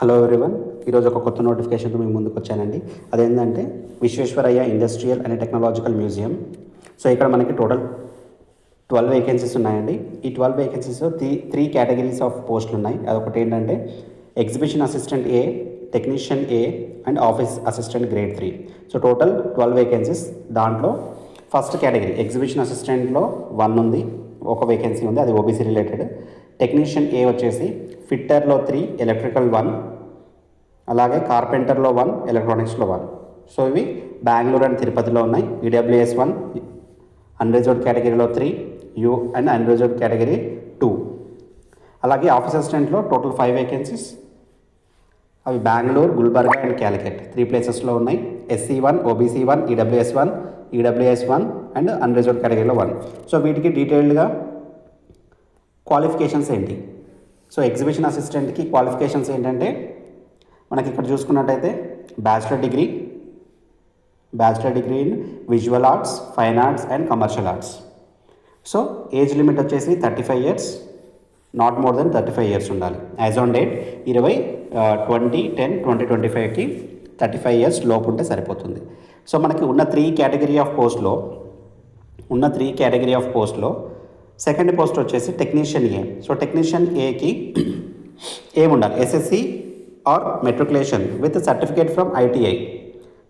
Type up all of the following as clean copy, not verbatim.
Hello everyone, ఈరోజు ఒక కొత్త నోటిఫికేషన్తో మేము ముందుకు వచ్చానండి. అదేంటంటే Visvesvaraya industrial and technological museum. So ఇక్కడ మనకి టోటల్ 12 వేకెన్సీస్ ఉన్నాయండి. ఈ 12 వేకెన్సీస్లో త్రీ కేటగిరీస్ ఆఫ్ పోస్టులు ఉన్నాయి. అదొకటి ఏంటంటే exhibition assistant A, technician A and office assistant grade 3. So total 12 vacancies. దాంట్లో ఫస్ట్ కేటగిరీ ఎగ్జిబిషన్ అసిస్టెంట్లో 1 ఉంది, ఒక వేకెన్సీ ఉంది, అది ఓబీసీ రిలేటెడ్. టెక్నీషియన్ ఏ వచ్చేసి ఫిట్టర్లో 3, ఎలక్ట్రికల్ 1, అలాగే కార్పెంటర్లో 1, ఎలక్ట్రానిక్స్లో 1. సో ఇవి బెంగళూరు అండ్ తిరుపతిలో ఉన్నాయి. ఈడబ్ల్యూఎస్ 1, అన్రిజర్వ్డ్ కేటగిరీలో 3, యూ అండ్ అన్రిజర్వ్డ్ కేటగిరీ 2. అలాగే ఆఫీస్ అసిస్టెంట్లో టోటల్ 5 వేకెన్సీస్. అవి బెంగళూరు, గుల్బర్గా అండ్ క్యాలికట్ 3 ప్లేసెస్లో ఉన్నాయి. SC 1, OBC 1, EWS 1, EWS 1 and unreserved కేటగిరీలో 1. సో వీటికి డీటెయిల్డ్గా క్వాలిఫికేషన్స్ ఏంటి? సో ఎగ్జిబిషన్ అసిస్టెంట్కి క్వాలిఫికేషన్స్ ఏంటంటే మనకి ఇక్కడ చూసుకున్నట్టయితే bachelor degree in visual arts, fine arts and commercial arts. So age limit వచ్చేసి 35 years, not more than 35 years ఉండాలి. యాజ్ ఆన్ డేట్ 20/10/2025కి 35 ఇయర్స్ లోపు ఉంటే సరిపోతుంది. సో మనకి ఉన్న త్రీ కేటగిరీ ఆఫ్ పోస్ట్లో సెకండ్ పోస్ట్ వచ్చేసి టెక్నీషియన్ ఏ. సో టెక్నీషియన్ ఏకి ఏముండాలి? SSC or matriculation with certificate from ITI.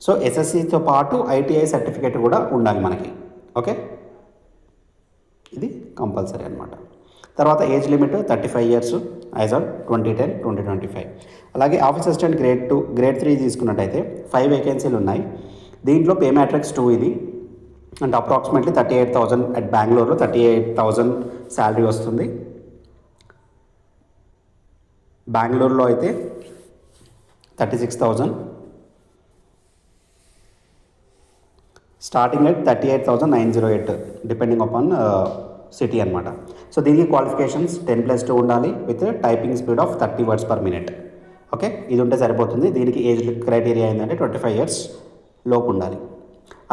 So ఎస్ఎస్సితో పాటు ఐటీఐ సర్టిఫికేట్ కూడా ఉండాలి మనకి. ఓకే, ఇది కంపల్సరీ అనమాట. తర్వాత age limit 35 years as on 2010-2025. అలాగే ఆఫీస్ అసిస్టెంట్ గ్రేడ్ 3 తీసుకున్నట్టయితే 5 వేకెన్సీలు ఉన్నాయి. దీంట్లో పే మ్యాట్రిక్స్ 2 ఇది. అంటే అప్రాక్సిమేట్లీ 38,000 అట్ బెంగళూరులో 38,000 శాలరీ వస్తుంది. బెంగళూరులో అయితే 36,000, starting at 38,908 depending upon city అనమాట. సో దీనికి క్వాలిఫికేషన్స్ 10+2 ఉండాలి with typing speed of 30 words per minute. Okay, ఇది ఉంటే సరిపోతుంది. దీనికి ఏజ్ క్రైటీరియా ఏంటంటే 25 ఇయర్స్ లోపు ఉండాలి.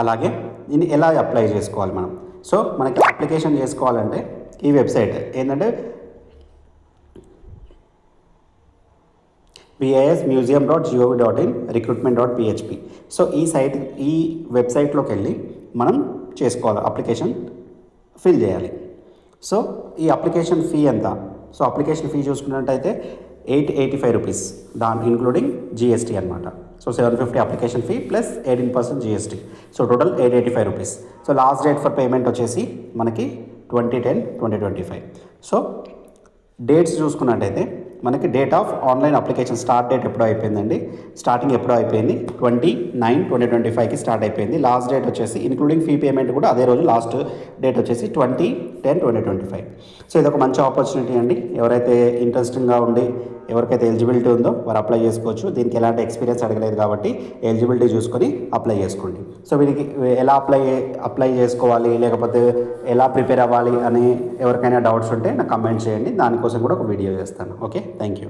అలాగే దీన్ని ఎలా అప్లై చేసుకోవాలి మనం? సో మనకి అప్లికేషన్ చేసుకోవాలంటే ఈ వెబ్సైట్ ఏంటంటే vismuseum.gov.in recruitment.php. సో ఈ వెబ్సైట్లోకి వెళ్ళి మనం చేసుకోవాలి, అప్లికేషన్ ఫిల్ చేయాలి. సో ఈ అప్లికేషన్ ఫీ ఎంత? సో అప్లికేషన్ ఫీ చూసుకున్నట్టయితే 885 రూపీస్, దాని ఇంక్లూడింగ్ జిఎస్టీ అనమాట. So 750 application fee plus 18% GST. So total 885 rupees. So last date for payment వచ్చేసి మనకి 20/10/2025. సో డేట్స్ చూసుకున్నట్టయితే మనకి date of online application start date ఎప్పుడో అయిపోయిందండి. స్టార్టింగ్ ఎప్పుడో అయిపోయింది, 29/2025కి స్టార్ట్ అయిపోయింది. లాస్ట్ డేట్ వచ్చేసి ఇంక్లూడింగ్ ఫీ పేమెంట్ కూడా అదే రోజు, లాస్ట్ డేట్ వచ్చేసి 20/10/2025. సో ఇది ఒక మంచి ఆపర్చునిటీ అండి. ఎవరైతే ఇంట్రెస్టింగ్గా ఉండి ఎవరికైతే ఎలిజిబిలిటీ ఉందో వారు అప్లై చేసుకోవచ్చు. దీనికి ఎలాంటి ఎక్స్పీరియన్స్ అడగలేదు కాబట్టి ఎలిజిబిలిటీ చూసుకొని అప్లై చేసుకోండి. సో వీరికి ఎలా అప్లై చేసుకోవాలి, లేకపోతే ఎలా ప్రిపేర్ అవ్వాలి అని ఎవరికైనా డౌట్స్ ఉంటే నాకు కమెంట్ చేయండి. దానికోసం కూడా ఒక వీడియో చేస్తాను. Okay, thank you.